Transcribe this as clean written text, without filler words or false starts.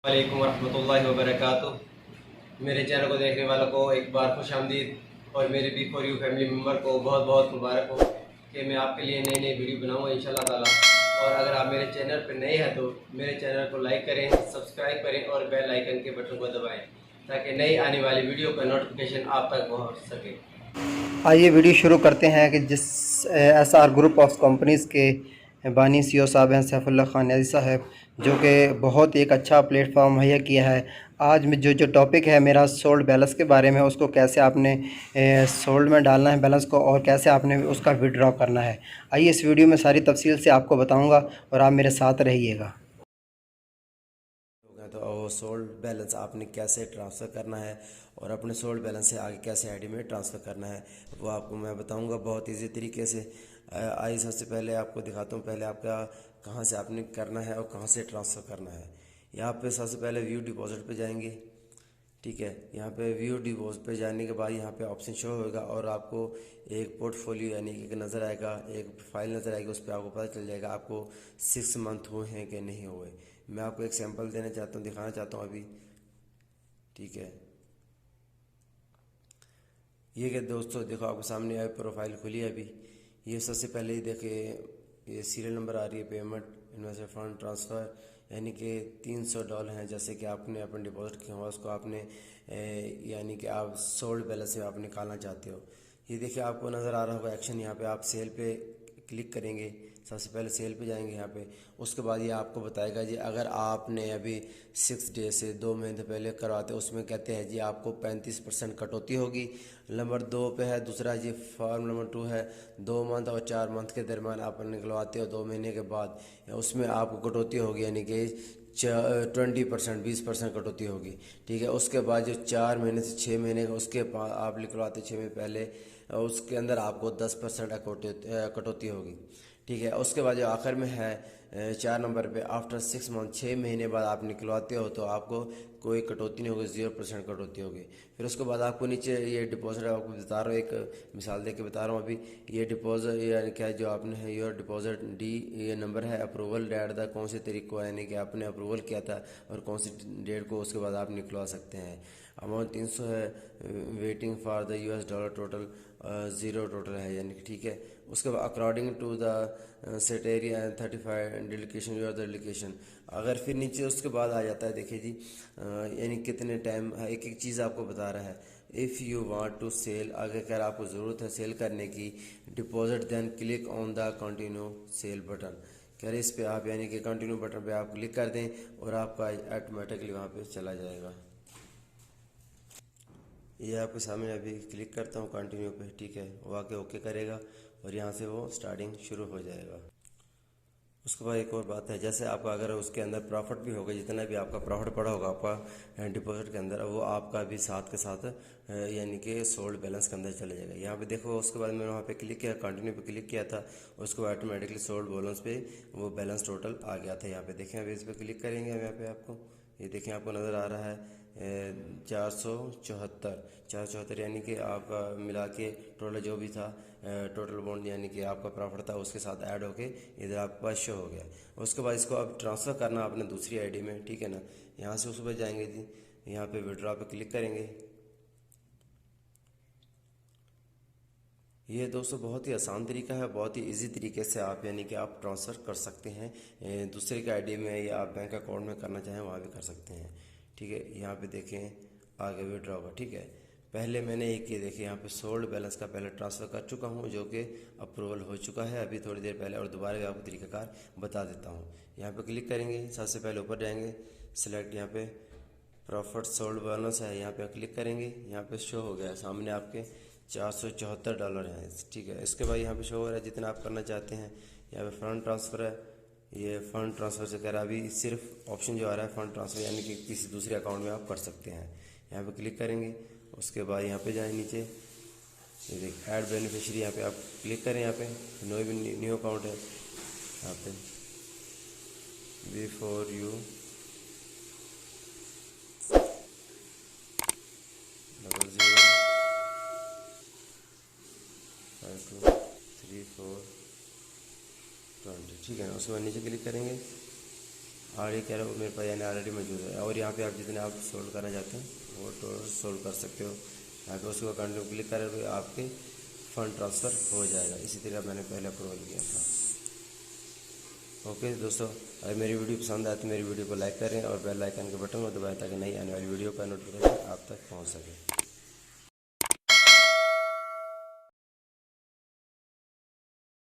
वालेकुम वरहमतुल्लाहि वबरकातुह। मेरे चैनल को देखने वालों को एक बार खुश आमदीद और मेरे B for you family member को बहुत बहुत मुबारक हो कि मैं आपके लिए नई नई वीडियो बनाऊंगा इंशाल्लाह ताला। और अगर आप मेरे चैनल पर नए हैं तो मेरे चैनल को लाइक करें, सब्सक्राइब करें और बेल आइकन के बटन को दबाएं ताकि नई आने वाली वीडियो का नोटिफिकेशन आप तक पहुंच सके। आइए वीडियो शुरू करते हैं कि जिस एसआर ग्रुप ऑफ कंपनीज़ के बानी सीईओ साहब हैं सैफुल्लाह खान न्याज़ी साहब, जो कि बहुत ही एक अच्छा प्लेटफॉर्म मुहैया किया है। आज में जो टॉपिक है मेरा सोल्ड बैलेंस के बारे में, उसको कैसे आपने सोल्ड में डालना है बैलेंस को और कैसे आपने उसका विड्रॉ करना है। आइए इस वीडियो में सारी तफसील से आपको बताऊँगा और आप मेरे साथ रहिएगा। होगा तो वो सोल्ड बैलेंस आपने कैसे ट्रांसफ़र करना है और अपने सोल्ड बैलेंस से आगे कैसे आईडी में ट्रांसफ़र करना है वो आपको मैं बताऊंगा बहुत इजी तरीके से। आइए सबसे पहले आपको दिखाता हूँ पहले आपका कहाँ से आपने करना है और कहाँ से ट्रांसफ़र करना है। यहाँ पे सबसे पहले व्यू डिपॉजिट पे जाएंगे, ठीक है। यहाँ पे व्यू डिपॉजिट पे जाने के बाद यहाँ पे ऑप्शन शो होगा और आपको एक पोर्टफोलियो यानी कि नज़र आएगा, एक फाइल नज़र आएगी, उस पर आपको पता चल जाएगा आपको 6 मंथ हुए हैं कि नहीं हुए। मैं आपको एक सैंपल देना चाहता हूँ, दिखाना चाहता हूँ अभी, ठीक है। ये कि दोस्तों देखो आपके सामने आई प्रोफाइल खुली है अभी। ये सबसे पहले ही देखिए ये सीरियल नंबर आ रही है, पेमेंट इन्वेस्टर फंड ट्रांसफ़र, यानी कि $300 हैं जैसे कि आपने अपने डिपॉजिट किया हुआ उसको आपने यानी कि आप सोल्ड बैलेंस से आप निकालना चाहते हो। ये देखिए आपको नज़र आ रहा होगा एक्शन, यहाँ पे आप सेल पे क्लिक करेंगे। सबसे पहले सेल पे जाएंगे यहाँ पे, उसके बाद ये आपको बताएगा जी अगर आपने अभी 6 डे से 2 महीने पहले करवाते उसमें कहते हैं जी आपको 35% कटौती होगी। नंबर 2 पे है दूसरा जी, फॉर्म नंबर 2 है 2 मंथ और 4 मंथ के दरमियान आप निकलवाते हो 2 महीने के बाद, उसमें आपको कटौती होगी यानी कि 20% कटौती होगी, ठीक है। उसके बाद जो 4 महीने से 6 महीने का उसके आप निकलवाते 6 महीने पहले, उसके अंदर आपको 10% कटौती होगी, ठीक है। उसके बाद जो आखिर में है 4 नंबर पे, आफ्टर 6 मंथ 6 महीने बाद आप निकलवाते हो तो आपको कोई कटौती नहीं होगी, 0% कटौती होगी। फिर उसके बाद आपको नीचे ये डिपॉजिट आपको बता रहा हूँ, एक मिसाल दे के बता रहा हूँ अभी। ये डिपॉजिट यानी क्या जो आपने है योर डिपॉजिट डी, ये नंबर है अप्रूवल डेट दा, कौन से तरीके को यानी कि आपने अप्रूवल किया था और कौन सी डेट को उसके बाद आप निकलवा सकते हैं। अमाउंट 300 है, waiting for the US$, total 0 total है यानी कि, ठीक है। उसके बाद according to the set area 35 डेलीकेशन योर डेलीकेशन। अगर फिर नीचे उसके बाद आ जाता है देखिए जी यानी कितने टाइम, एक एक चीज़ आपको बता रहा है। If you want to sell, अगर आपको ज़रूरत है सेल करने की, deposit then click on the continue sell button. कह रहे इस पे आप यानी कि कंटिन्यू बटन पे आप क्लिक कर दें और आपका ऑटोमेटिकली वहाँ पे चला जाएगा। ये आपके सामने अभी क्लिक करता हूँ कंटिन्यू पे, ठीक है। वो आके ओके करेगा और यहाँ से वो स्टार्टिंग शुरू हो जाएगा। उसके बाद एक और बात है, जैसे आपका अगर उसके अंदर प्रॉफिट भी होगा, जितना भी आपका प्रॉफिट पड़ा होगा आपका डिपॉजिट के अंदर, वो आपका भी साथ के साथ यानी कि सोल्ड बैलेंस के अंदर चले जाएगा। यहाँ पे देखो उसके बाद मैंने वहाँ पे क्लिक किया, कंटिन्यू पे क्लिक किया था, उसको ऑटोमेटिकली सोल्ड बैलेंस पे वो बैलेंस टोटल आ गया था। यहाँ पे देखें अभी इस पर क्लिक करेंगे हम, यहाँ पे आपको ये देखें आपको नज़र आ रहा है 474 यानी कि आपका मिला के टोटल जो भी था टोटल अमाउंट यानी कि आपका प्रॉफिट था उसके साथ ऐड होके इधर आपका शो हो गया। उसके बाद इसको अब ट्रांसफ़र करना आपने दूसरी आईडी में, ठीक है ना। यहाँ से उस पर जाएंगे जी, यहाँ पे विड्रॉ पे क्लिक करेंगे। ये दोस्तों बहुत ही आसान तरीका है, बहुत ही इजी तरीके से आप यानी कि आप ट्रांसफ़र कर सकते हैं दूसरे के आईडी में, या आप बैंक अकाउंट में करना चाहें वहाँ भी कर सकते हैं, ठीक है। यहाँ पे देखें आगे विड्रॉ का, ठीक है। पहले मैंने एक ये देखिए यहाँ पे सोल्ड बैलेंस का पहले ट्रांसफ़र कर चुका हूँ जो कि अप्रूवल हो चुका है अभी थोड़ी देर पहले, और दोबारा भी आपको तरीक़ाकार बता देता हूँ। यहाँ पे क्लिक करेंगे, सबसे पहले ऊपर जाएंगे, सिलेक्ट यहाँ पे प्रॉफिट सोल्ड बैलेंस है, यहाँ पे क्लिक करेंगे। यहाँ पे शो हो गया सामने आपके $474 हैं, ठीक है। इसके बाद यहाँ पे शो हो रहा है जितना आप करना चाहते हैं। यहाँ पे फंड ट्रांसफ़र है, ये फ़ंड ट्रांसफ़र से कह रहा है अभी सिर्फ ऑप्शन जो आ रहा है फ़ंड ट्रांसफ़र यानी कि किसी दूसरे अकाउंट में आप कर सकते हैं। यहाँ पे क्लिक करेंगे, उसके बाद यहाँ पे जाएँ नीचे, ये देख ऐड बेनिफिशियरी, यहाँ पे आप क्लिक करें। यहाँ पे न्यू अकाउंट है, यहाँ पे बिफोर यू डबल ज़ीरो 523420, ठीक है ना। उसके बाद नीचे क्लिक करेंगे, ऑलरेडी कह रहा हूँ मेरे पास यानी ऑलरेडी मौजूद है। और यहाँ पे आप जितने आप सोल्व करना चाहते हैं वो तो सोल्व कर सकते हो। यहाँ पे उसको अकाउंट में क्लिक करें तो आपके फ़ंड ट्रांसफ़र हो जाएगा। इसी तरह मैंने पहले अप्रूवल किया था। ओके दोस्तों, अगर मेरी वीडियो पसंद आए तो मेरी वीडियो को लाइक करें और बेल आइकन के बटन को दबाएं ताकि नई आने वाली वीडियो का नोटिफिकेशन आप तक पहुँच सके।